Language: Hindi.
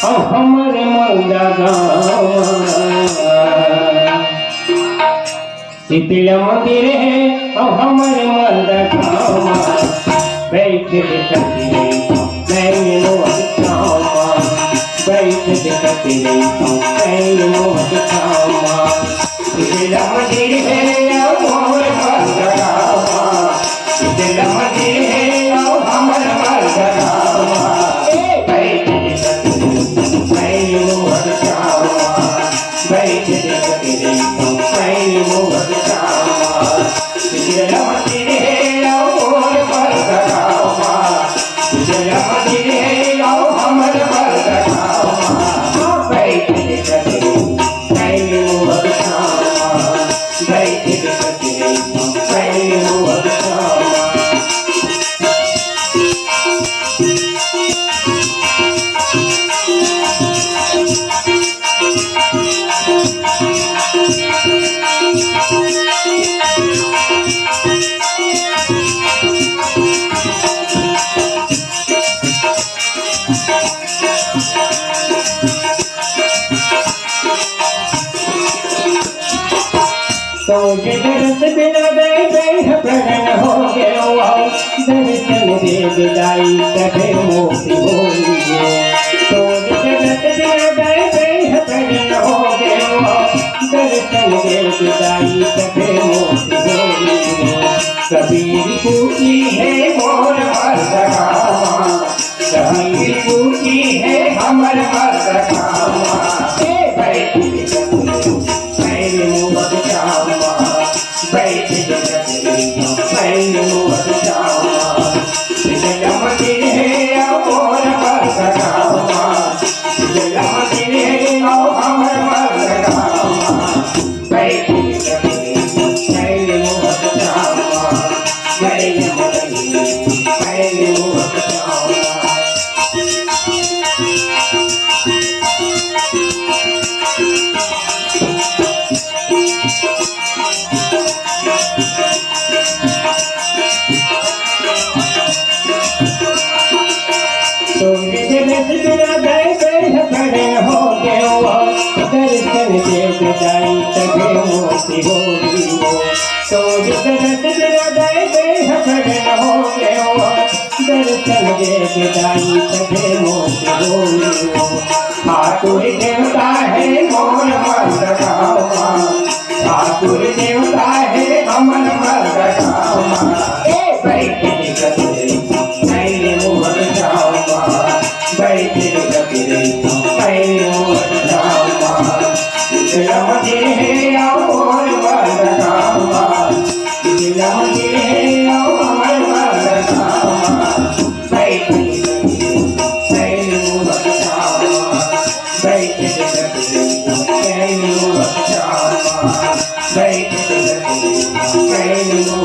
हमारे मंगा शीतला मंदिर है हमारे मंगा बैठ देखते बैठ देखते शीतला मंदिर है हमारे मंगा शीतला मंदिर है हमारे मंगा तो दर्श बिना गए प्रगट हो गए दर्शन दे विदाई कभी मोक्ति होइए तो जगत बिना गए प्रगट हो गए दर्शन दे विदाई कभी मोक्ति होइए कबीर पूछी है मोर मर्दगामा कबीर पूछी है हमर मर्दगामा दर्शन दे विदाई तबे मोक्ति होगी तो जगत बिना गए प्रगट हो गए दर्शन दे विदाई तबे मोक्ति होगी ठाकुर देवता है मोर मर्दगामा ठाकुर देवता है हमर मर्दगामा बैठ देखते मोर जामा बैठ देखते मोर शीतला मंदिर है और मर्दगामा शीतला मंदिर है और मर्दगामा बैठ बैठ